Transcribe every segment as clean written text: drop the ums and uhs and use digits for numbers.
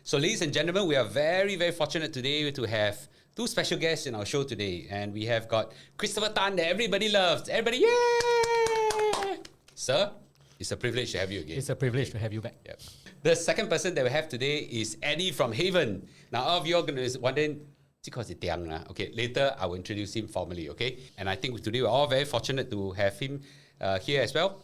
So ladies and gentlemen, we are very, very fortunate today to have two special guests in our show today. And we have got Christopher Tan that everybody loves. Everybody, yay! Sir, it's a privilege to have you again. It's a privilege to have you back. Yep. The second person that we have today is Eddy from Haven. Now, all of you are going to be wondering, okay, later I will introduce him formally, okay? And I think today we're all very fortunate to have him here as well.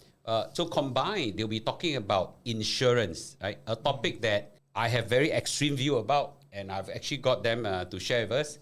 So combined, they'll be talking about insurance, right? A topic that I have very extreme view about, and I've actually got them to share with us.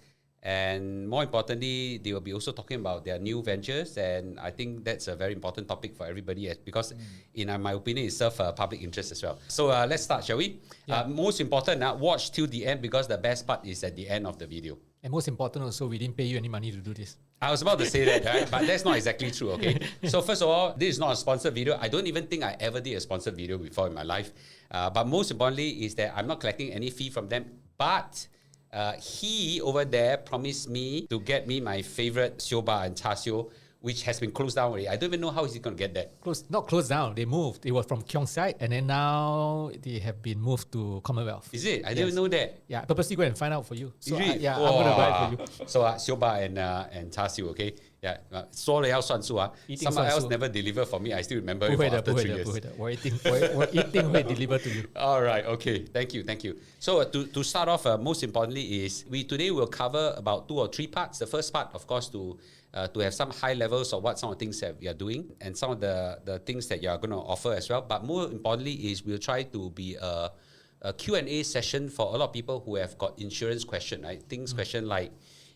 And more importantly, they will be also talking about their new ventures, and I think that's a very important topic for everybody because, in my opinion, it serves public interest as well. So let's start, shall we? Yeah. Most important, watch till the end because the best part is at the end of the video. And most important also, we didn't pay you any money to do this. I was about to say that, right? But that's not exactly true, okay? So first of all, this is not a sponsored video. I don't even think I ever did a sponsored video before in my life. But most importantly is that I'm not collecting any fee from them. But he over there promised me to get me my favorite sioba and char siu, which has been closed down already. I don't even know how he's going to get that. Not closed down. They moved. It was from Keong side, and then now they have been moved to Commonwealth. Is it? I didn't know that. Yeah, I purposely go and find out for you. So I'm going to buy it for you. So sioba and char siu, okay? Yeah, 说了要算数 Someone else never deliver for me. I still remember it for after 3 years. 我一定会 deliver to you. All right, okay. Thank you. So to start off, most importantly is today we'll cover about 2 or 3 parts. The first part, of course, to have some high levels of what some of the things that we are doing and some of the things that you are going to offer as well. But more importantly is we'll try to be a Q&A session for a lot of people who have got insurance question, right? Question like,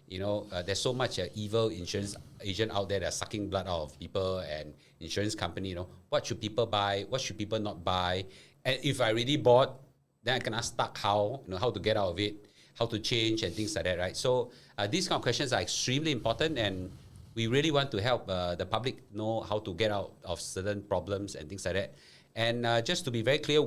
there's so much evil insurance agent out there that are sucking blood out of people and insurance company, what should people buy? What should people not buy? And if I really bought, then I can ask how to get out of it, how to change and things like that, right? So these kind of questions are extremely important and we really want to help the public know how to get out of certain problems and things like that. And just to be very clear,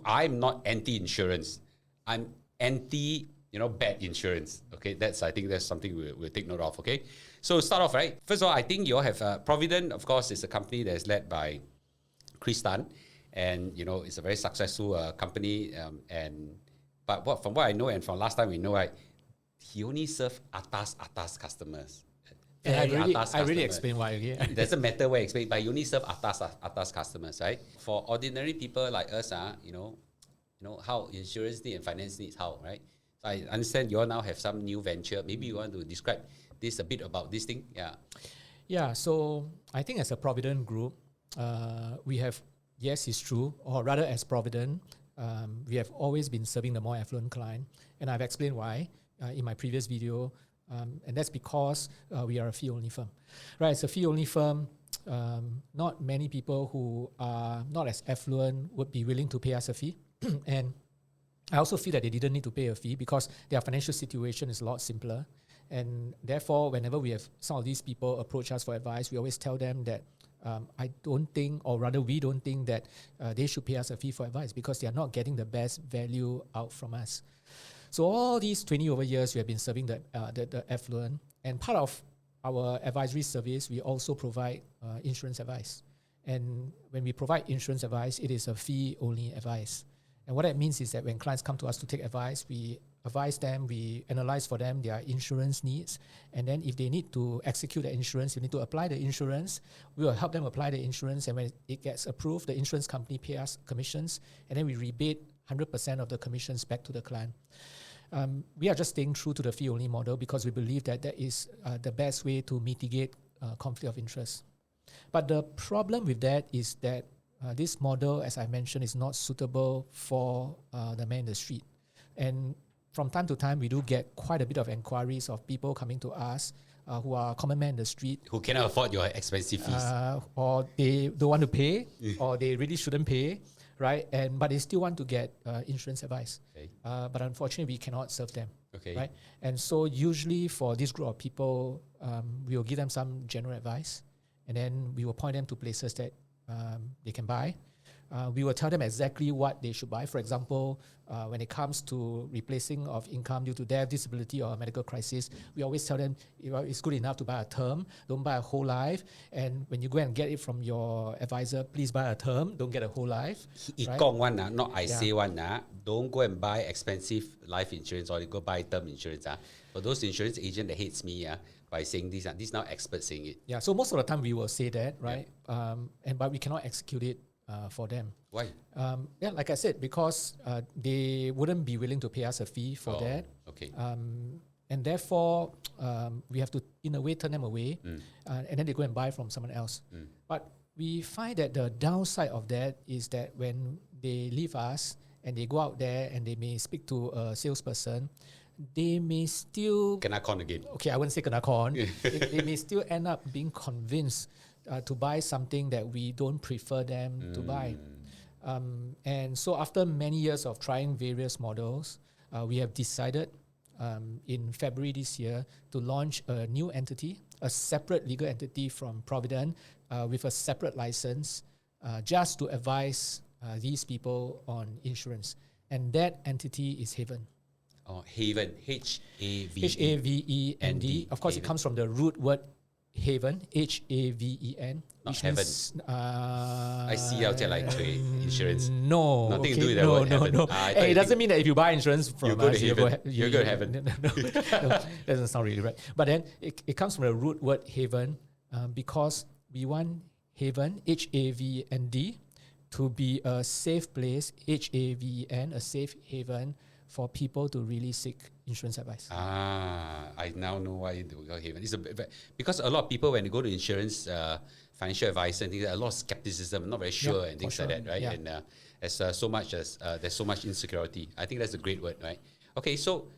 I'm not anti-insurance. I'm anti bad insurance. Okay, I think that's something we'll take note of. Okay, so start off, right? First of all, I think you all have Provident, of course, is a company that is led by Chris Tan, and it's a very successful company. But from what I know and from last time we know, right, he only serves atas customers. And I really explain why. Okay? It doesn't matter where I explain, but you only serve atas customers, right? For ordinary people like us, how insurance needs and finance needs, right? So I understand you all now have some new venture. Maybe you want to describe this a bit about this thing. Yeah. So I think as a Provident Group, we have, yes, it's true, or rather as Provident, we have always been serving the more affluent client, and I've explained why in my previous video, and that's because we are a fee-only firm, right? It's a fee-only firm. Not many people who are not as affluent would be willing to pay us a fee, and I also feel that they didn't need to pay a fee because their financial situation is a lot simpler. And therefore, whenever we have some of these people approach us for advice, we always tell them that I don't think, or rather we don't think that they should pay us a fee for advice because they are not getting the best value out from us. So all these 20 over years, we have been serving the affluent. And part of our advisory service, we also provide insurance advice. And when we provide insurance advice, it is a fee-only advice. And what that means is that when clients come to us to take advice, we advise them, we analyze for them their insurance needs. And then if they need to execute the insurance, you need to apply the insurance. We will help them apply the insurance. And when it gets approved, the insurance company pays us commissions. And then we rebate 100% of the commissions back to the client. We are just staying true to the fee-only model because we believe that that is the best way to mitigate conflict of interest. But the problem with that is that this model, as I mentioned, is not suitable for the man in the street. And from time to time, we do get quite a bit of inquiries of people coming to us who are common men in the street. Who cannot afford your expensive fees. Or they don't want to pay, or they really shouldn't pay, right? But they still want to get insurance advice. Okay. But unfortunately, we cannot serve them. Okay. Right? And so usually for this group of people, we will give them some general advice, and then we will point them to places that they can buy. We will tell them exactly what they should buy. For example, when it comes to replacing of income due to death, disability, or a medical crisis, we always tell them it's good enough to buy a term, don't buy a whole life. And when you go and get it from your advisor, please buy a term, don't get a whole life. Ikong one, not I say one. Don't go and buy expensive life insurance or go buy term insurance. For those insurance agent that hates me by saying this, these now experts saying it. Yeah, so most of the time we will say that, right? Yeah. But we cannot execute it for them. Why? Like I said, because they wouldn't be willing to pay us a fee for that. Okay. And therefore, we have to, in a way, turn them away, and then they go and buy from someone else. But we find that the downside of that is that when they leave us and they go out there and they may speak to a salesperson, they may still... Kena con again. Okay, I wouldn't say kena con. they may still end up being convinced to buy something that we don't prefer them to buy. And so after many years of trying various models, we have decided in February this year to launch a new entity, a separate legal entity from Provident with a separate license just to advise these people on insurance. And that entity is Haven. Oh, Haven. H-A-V-E-N-D. H-A-V-E-N-D. Of course, Haven. It comes from the root word Haven, H-A-V-E-N. Not heaven. I see out there like trade insurance. No. Nothing to do with that word heaven. No. It doesn't mean that if you buy insurance from us, you go to heaven. No, doesn't sound really right. But then it comes from the root word Haven because we want Haven, H-A-V-N-D, to be a safe place, H-A-V-E-N, a safe haven for people to really seek insurance advice. I now know why you go Haven. Because a lot of people, when they go to insurance, financial advice and things, a lot of skepticism, not very sure and things like that, right? Yeah. And there's so much insecurity. I think that's a great word, right? Okay, so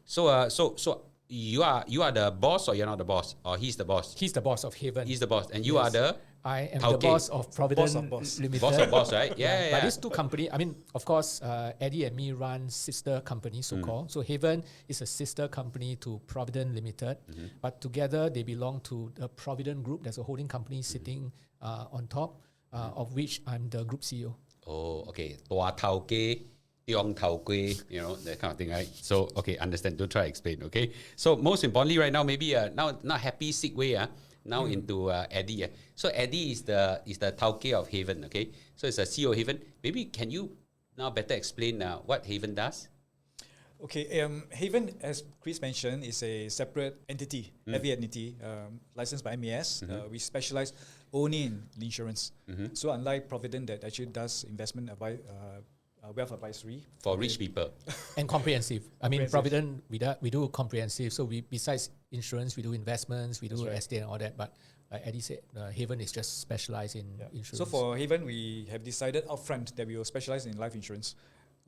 you are the boss, or you're not the boss, or he's the boss? He's the boss of Haven. He's the boss, and you are the... I am the boss of Provident Limited. Boss of boss, right? Yeah. But these two companies, I mean, of course, Eddy and me run sister companies, so-called. So Haven is a sister company to Provident Limited. But together, they belong to the Provident Group. There's a holding company sitting on top, of which I'm the group CEO. Oh, okay. Tua tau ke, tiong tau kwe, that kind of thing, right? So, okay, understand. Don't try to explain, okay? So, most importantly right now, maybe now not happy, sick way, now into Eddy. So Eddy is the Tauke of Haven, okay? So it's a CEO of Haven. Maybe can you now better explain what Haven does? Okay, Haven, as Chris mentioned, is a separate entity, heavy entity, licensed by MAS. We specialize only in insurance. So unlike Provident that actually does investment wealth advisory for rich people and comprehensive. I mean, Provident we do comprehensive. So we, besides insurance, we do investments, we do estate and all that. But like Eddy said, Haven is just specialized in insurance. So for Haven, we have decided upfront that we will specialize in life insurance,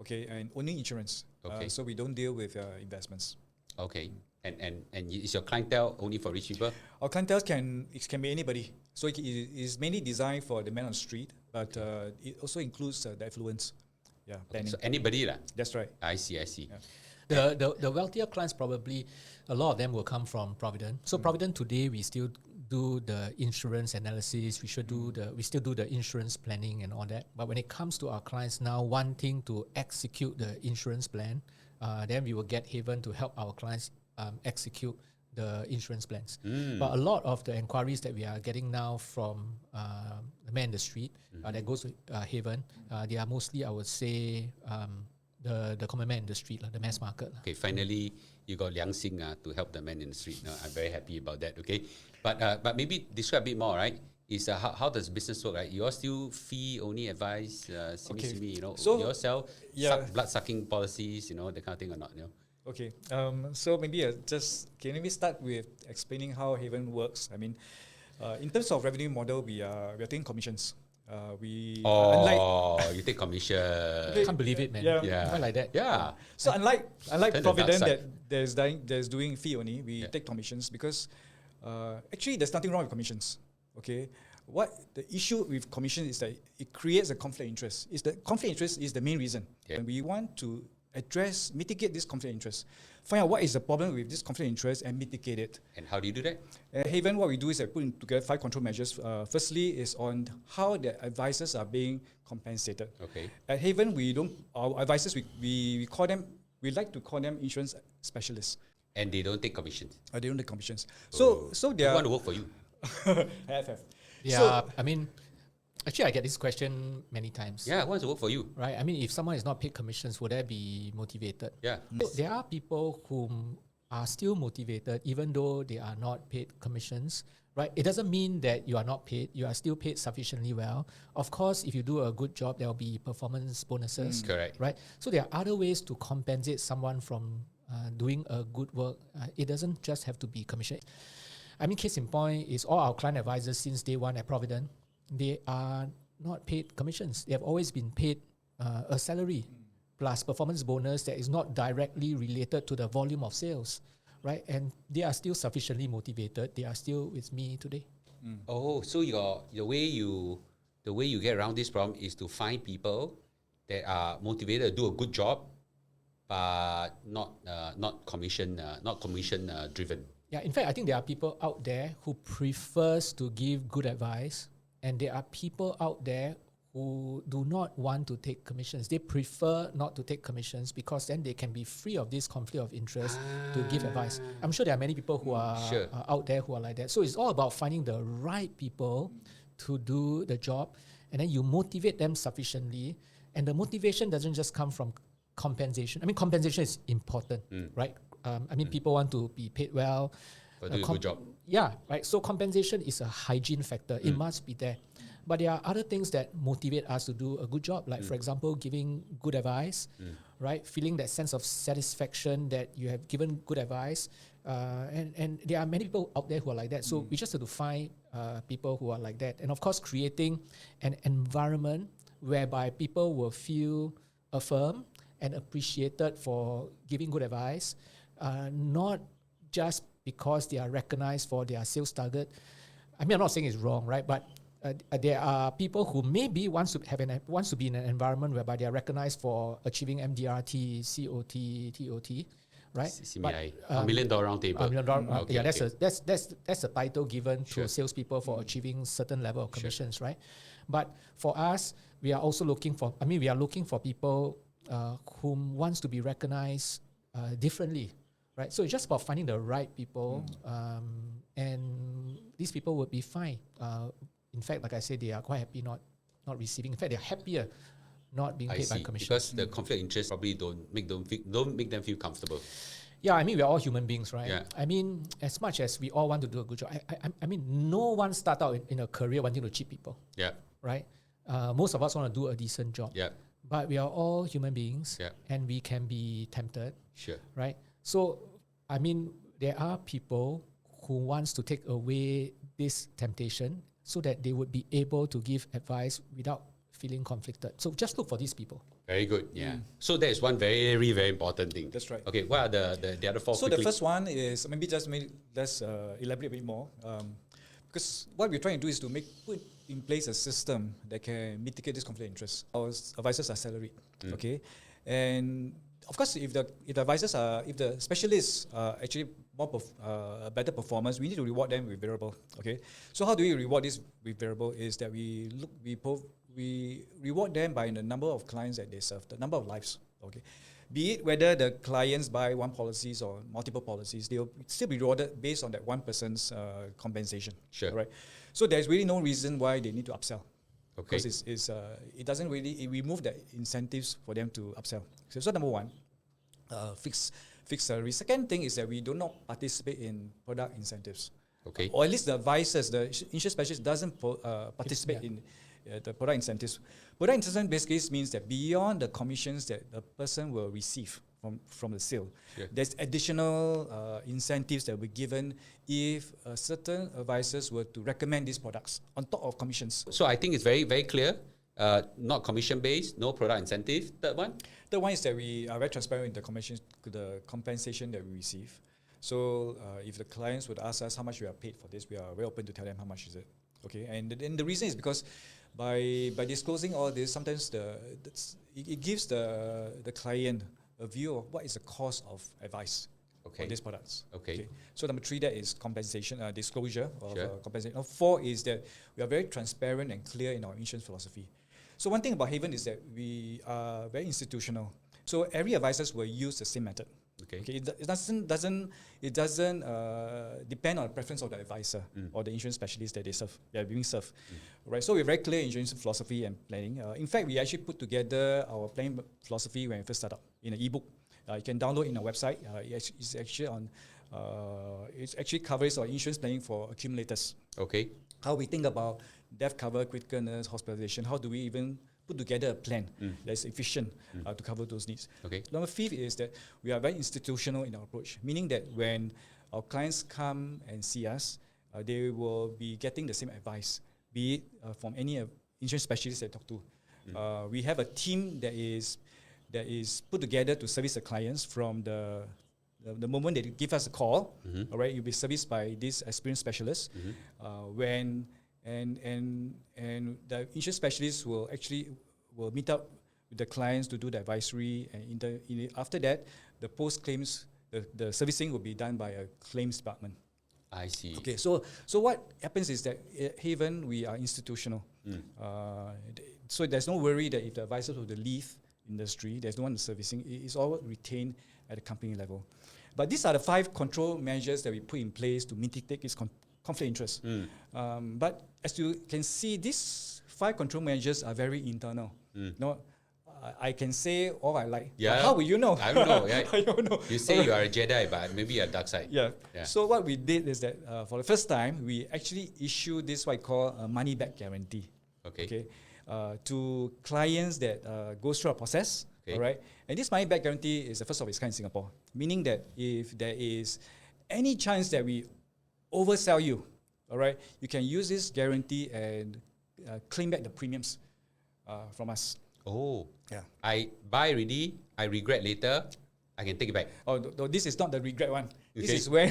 okay, and only insurance. Okay. So we don't deal with investments. Okay. And is your clientele only for rich people? Our clientele can be anybody. So it is mainly designed for the man on the street, but it also includes the affluents. Yeah, okay, so anybody lah. That's right. I see. Yeah. The wealthier clients, probably a lot of them will come from Provident. So Provident today, we still do the insurance analysis. We still do the insurance planning and all that. But when it comes to our clients now wanting to execute the insurance plan, then we will get Haven to help our clients execute the insurance plans. But a lot of the inquiries that we are getting now from the man in the street that goes to Haven, they are mostly, I would say, the common man in the street, the mass market. Okay, finally, you got Liang Xing to help the man in the street. I'm very happy about that, okay? But maybe describe a bit more, right? Is how does business work, right? You all still fee only advice, simi, so you all sell blood-sucking policies, that kind of thing or not, Okay, so maybe can we start with explaining how Haven works? I mean, in terms of revenue model, we are taking commissions. You take commission. I can't believe it, man. Yeah. Why like that? Yeah. So unlike Provident that there's doing fee only, we take commissions because actually there's nothing wrong with commissions. Okay. What the issue with commission is that it creates a conflict of interest. The conflict of interest is the main reason. Yeah. And we want to mitigate this conflict of interest. Find out what is the problem with this conflict of interest and mitigate it. And how do you do that? At Haven, what we do is I put together 5 control measures. Firstly is on how the advisors are being compensated. Okay. At Haven, our advisors, we call them, we like to call them insurance specialists. And they don't take commissions. They don't take commissions. Oh. So they I are... want to work for you. have. Yeah, So, I mean, actually, I get this question many times. Yeah, I want to work for you. Right? I mean, if someone is not paid commissions, would they be motivated? Yeah. So there are people who are still motivated even though they are not paid commissions, right? It doesn't mean that you are not paid. You are still paid sufficiently well. Of course, if you do a good job, there will be performance bonuses, Correct. right? So there are other ways to compensate someone from doing a good work. It doesn't just have to be commission. I mean, case in point is all our client advisors since day one at Provident, they are not paid commissions. They have always been paid a salary plus performance bonus that is not directly related to the volume of sales, right? And they are still sufficiently motivated. They are still with me today. Oh, so the way you get around this problem is to find people that are motivated to do a good job, but not commission driven. Yeah, in fact, I think there are people out there who prefers to give good advice, and there are people out there who do not want to take commissions. They prefer not to take commissions because then they can be free of this conflict of interest to give advice. I'm sure there are many people who are out there who are like that. So it's all about finding the right people to do the job, and then you motivate them sufficiently. And the motivation doesn't just come from compensation. I mean, compensation is important, right? I mean, people want to be paid well. For doing a good job. Yeah, right. So compensation is a hygiene factor. It must be there. But there are other things that motivate us to do a good job. Like, for example, giving good advice, right? Feeling that sense of satisfaction that you have given good advice. And there are many people out there who are like that. So we just have to find people who are like that. And of course, creating an environment whereby people will feel affirmed and appreciated for giving good advice, not just because they are recognized for their sales target. I mean, I'm not saying it's wrong, right? But there are people who maybe wants to be in an environment whereby they are recognized for achieving MDRT, COT, TOT, right? CMI, $1 million round table. Yeah, that's a title given to salespeople for achieving certain level of commissions, right? But for us, we are also looking for people whom wants to be recognized differently, right? So it's just about finding the right people, and these people would be fine. In fact, like I said, they are quite happy not receiving. In fact, they're happier not being paid by commission. Because the conflict of interest probably don't make them feel comfortable. Yeah, I mean, we're all human beings, right? Yeah. I mean, as much as we all want to do a good job, I mean, no one start out in a career wanting to cheat people. Yeah. Right? Most of us want to do a decent job. Yeah. But we are all human beings, Yeah. and we can be tempted. Sure. Right? So, I mean, there are people who wants to take away this temptation so that they would be able to give advice without feeling conflicted. So just look for these people. Very good. Yeah. So that is one very, very important thing. That's right. Okay. What are the other four? So quickly? the first one is let's elaborate a bit more. Because what we're trying to do is to put in place a system that can mitigate this conflict of interest. Our advisors are salaried, okay, and of course, if the specialists are actually better performance, we need to reward them with variable. Okay, so how do we reward this with variable? Is that we reward them by the number of clients that they serve, the number of lives. Okay, be it whether the clients buy one policies or multiple policies, they'll still be rewarded based on that one person's compensation. Sure. Right. So there's really no reason why they need to upsell. Okay. Because it doesn't really remove the incentives for them to upsell. So number one, fixed salary. Second thing is that we do not participate in product incentives. Okay. Or at least the advisors, the insurance specialist doesn't participate in the product incentives. Product incentive basically means that beyond the commissions that the person will receive from the sale, there's additional incentives that will be given if certain advisors were to recommend these products on top of commissions. So I think it's very, very clear. Not commission based, no product incentive. Third one? Third one is that we are very transparent in the compensation that we receive. So if the clients would ask us how much we are paid for this, we are very open to tell them how much is it. Okay, and the reason is because by disclosing all this, sometimes it gives the client a view of what is the cost of advice for these products. Okay. So number 3, that is compensation, disclosure of Sure. compensation. 4 is that we are very transparent and clear in our insurance philosophy. So one thing about Haven is that we are very institutional. So every advisors will use the same method. Okay. It doesn't depend on the preference of the advisor or the insurance specialist that they are being served. Right. So we're very clear in insurance philosophy and planning. In fact, we actually put together our planning philosophy when we first started up in an ebook. You can download in our website. It's actually on. It actually covers our insurance planning for accumulators. Okay. How we think about death cover, critical illness, hospitalization. How do we even put together a plan that's efficient to cover those needs? Okay. Number 5 is that we are very institutional in our approach, meaning that when our clients come and see us, they will be getting the same advice, be it from any insurance specialist they talk to. We have a team that is put together to service the clients from the moment they give us a call. All right, you'll be serviced by this experienced specialist. And the insurance specialists will meet up with the clients to do the advisory, and after that, the post claims, the servicing will be done by a claims department. I see. Okay, so what happens is that at Haven we are institutional, so there's no worry that if the advisors were to leave industry, there's no one servicing. It's all retained at the company level. But these are the 5 control measures that we put in place to mitigate this conflict interest. But as you can see, these 5 control measures are very internal. No, I can say all I like. Yeah. But how will you know? I don't know. Yeah. I don't know. You say you are a Jedi, but maybe a dark side. Yeah. So what we did is that for the first time, we actually issued this what I call a money back guarantee. Okay. To clients that go through a process. Okay. All right. And this money back guarantee is the first of its kind in Singapore, meaning that if there is any chance that we oversell you, all right, you can use this guarantee and claim back the premiums from us. Oh. Yeah. I buy already, I regret later, I can take it back. Oh, no, this is not the regret one. This Okay. is when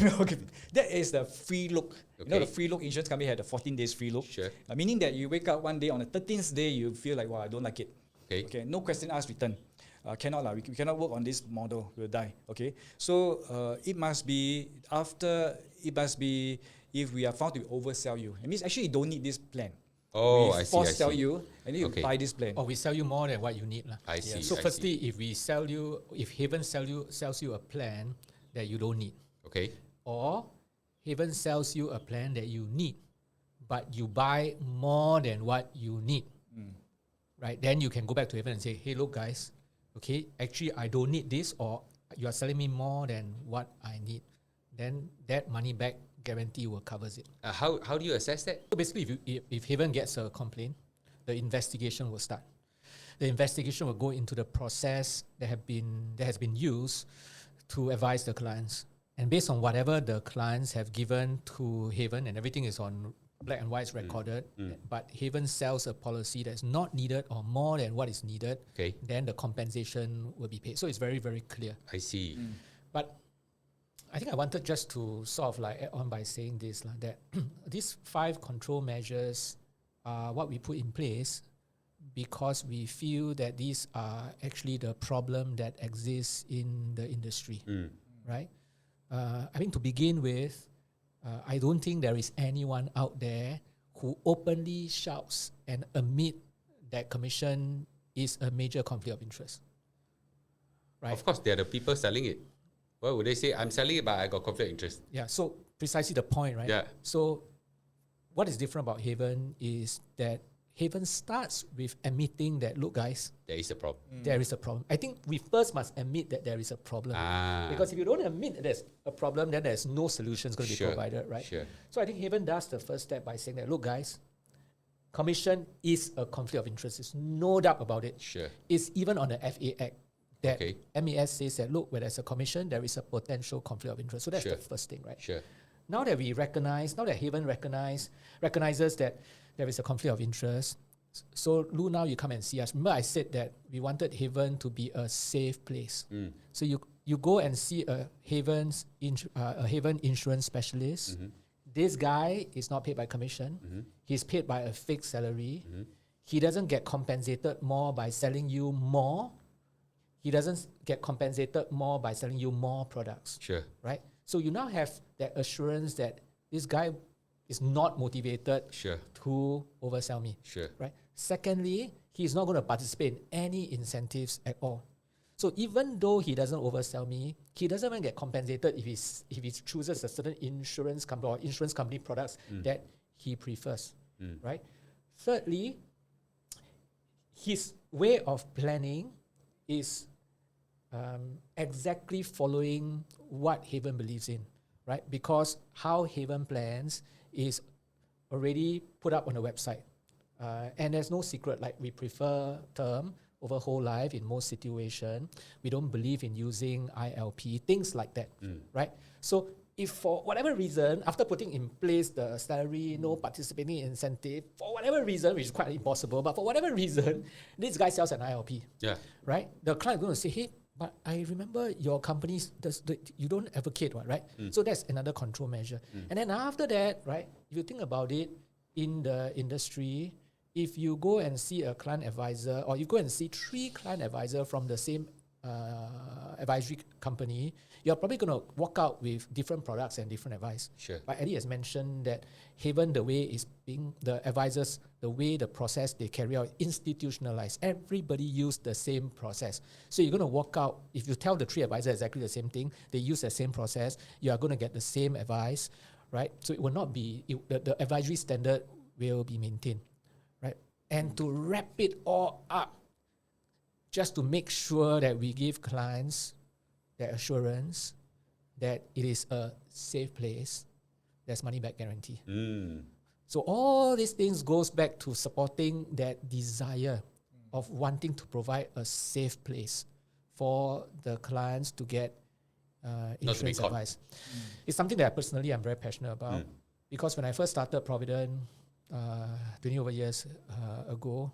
that is the free look. You know, Okay. the free look insurance company had a 14 days free look. Sure. Meaning that you wake up one day on the 13th day, you feel like, wow, I don't like it. Okay. No question asked, return. Cannot we cannot work on this model. We'll die. Okay. So it must be if we are found to oversell you. It means actually you don't need this plan. Oh, we I see. force I sell see. you and then you Okay. buy this plan. Or we sell you more than what you need. I see. So I firstly, see. if Haven sells you a plan that you don't need, Okay. or Haven sells you a plan that you need, but you buy more than what you need, right? Then you can go back to Haven and say, hey, look guys, okay, actually I don't need this, or you are selling me more than what I need. Then that money back guarantee will covers it. How do you assess that? So basically, if Haven gets a complaint, the investigation will start. The investigation will go into the process that has been used to advise the clients. And based on whatever the clients have given to Haven, and everything is on black and white recorded, but Haven sells a policy that's not needed or more than what is needed, Okay. then the compensation will be paid. So it's very, very clear. I see. But I think I wanted just to sort of like add on by saying this, that these 5 control measures are what we put in place because we feel that these are actually the problem that exists in the industry, right? I think to begin with, I don't think there is anyone out there who openly shouts and admit that commission is a major conflict of interest, right? Of course, they are the people selling it. Why would they say, I'm selling it, but I got conflict of interest? Yeah, so precisely the point, right? Yeah. So what is different about Haven is that Haven starts with admitting that, look guys, There is a problem. there is a problem. I think we first must admit that there is a problem. Because if you don't admit that there's a problem, then there's no solutions going to be provided, right? Sure. So I think Haven does the first step by saying that, look guys, commission is a conflict of interest. There's no doubt about it. Sure. It's even on the FA Act that Okay. MAS says that, look, where there's a commission, there is a potential conflict of interest. So that's Sure. the first thing, right? Sure. Now that Haven recognizes that there is a conflict of interest, so Lou, now you come and see us. Remember I said that we wanted Haven to be a safe place. So you go and see a Haven insurance specialist. This guy is not paid by commission. He's paid by a fixed salary. He doesn't get compensated more by selling you more. he doesn't get compensated more by selling you more products. Sure. Right? So you now have that assurance that this guy is not motivated Sure. to oversell me. Sure. Right? Secondly, he's not going to participate in any incentives at all. So even though he doesn't oversell me, he doesn't even get compensated if he chooses a certain insurance company or insurance company products that he prefers. Right? Thirdly, his way of planning is exactly following what Haven believes in, right? Because how Haven plans is already put up on the website. And there's no secret, like we prefer term over whole life in most situations. We don't believe in using ILP, things like that, right? So if for whatever reason, after putting in place the salary, no participating incentive, for whatever reason, which is quite impossible, but for whatever reason, this guy sells an ILP, right? The client is going to say, hey, but I remember your company, you don't advocate, right? So that's another control measure. And then after that, right, if you think about it, in the industry, if you go and see a client advisor, or you go and see 3 client advisors from the same advisory company, you're probably going to walk out with different products and different advice. Sure. But Eddy has mentioned that Haven, the way is being, the advisors, the way the process they carry out, institutionalized. Everybody use the same process. So you're going to walk out, if you tell the 3 advisors exactly the same thing, they use the same process, you are going to get the same advice, right? So it will not be, the advisory standard will be maintained, right? And to wrap it all up, just to make sure that we give clients that assurance that it is a safe place, there's money back guarantee. So all these things goes back to supporting that desire of wanting to provide a safe place for the clients to get insurance advice. It's something that personally I'm very passionate about, because when I first started Provident 20 over years ago,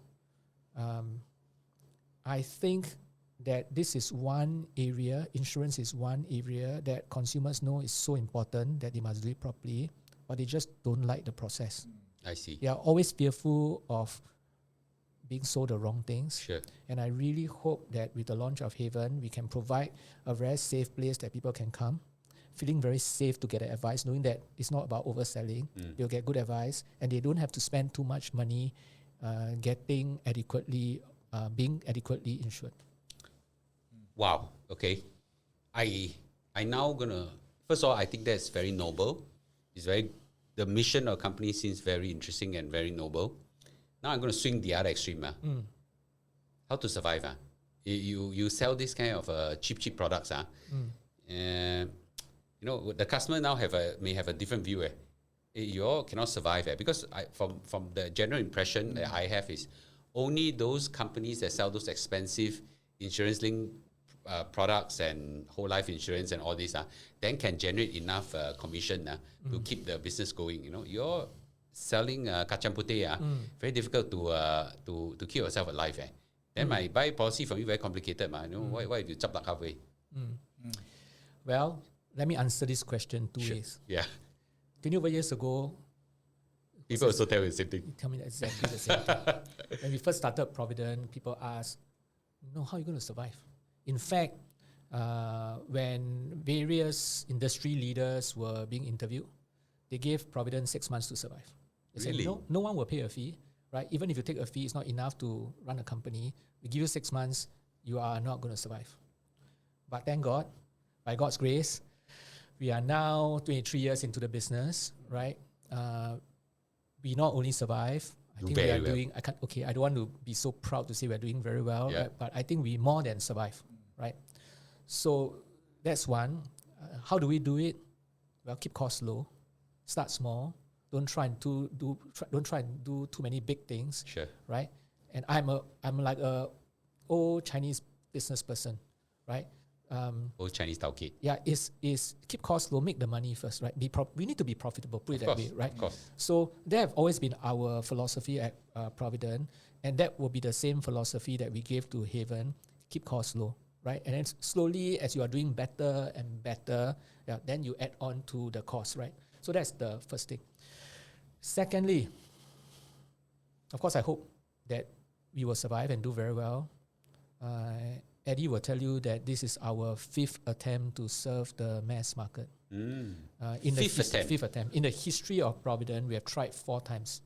I think that this is one area, insurance is one area that consumers know is so important that they must do it properly, but they just don't like the process. I see. They are always fearful of being sold the wrong things. Sure. And I really hope that with the launch of Haven, we can provide a very safe place that people can come, feeling very safe to get advice, knowing that it's not about overselling. They'll get good advice, and they don't have to spend too much money being adequately insured. Wow. Okay. I now gonna, first of all, I think that's very noble. It's very, the mission of the company seems very interesting and very noble. Now I'm gonna swing the other extreme. How to survive? You sell this kind of cheap products. You know, the customer now may have a different view. You all cannot survive. Because from the general impression that I have is only those companies that sell those expensive insurance-linked products and whole life insurance and all this then can generate enough commission to keep the business going. You know, you're selling kacang putih, very difficult to keep yourself alive. Then my buy policy from you very complicated. You know, why do you chop like halfway? Well, let me answer this question 2 ways. Yeah. 20 over years ago, people also tell you the same thing. Tell me exactly the same thing. When we first started Provident, people asked, how are you going to survive? In fact, when various industry leaders were being interviewed, they gave Provident 6 months to survive. They said, no one will pay a fee, right? Even if you take a fee, it's not enough to run a company. We give you 6 months, you are not going to survive. But thank God, by God's grace, we are now 23 years into the business, right? We not only survive, I think we are doing, I don't want to be so proud to say we're doing very well, right? But I think we more than survive, right? So that's one. How do we do it? Well, keep costs low, start small, don't try and do too many big things, right? And I'm like a old Chinese business person, right? Old Chinese tauke. Yeah, is keep costs low, make the money first, right? We need to be profitable, put it that way, right? Of course. So that have always been our philosophy at Provident, and that will be the same philosophy that we gave to Haven, keep costs low, right? And then slowly, as you are doing better and better, then you add on to the cost, right? So that's the first thing. Secondly, of course, I hope that we will survive and do very well. Eddy will tell you that this is our 5th attempt to serve the mass market. Mm. In the Fifth attempt. fifth attempt. In the history of Provident, we have tried 4 times.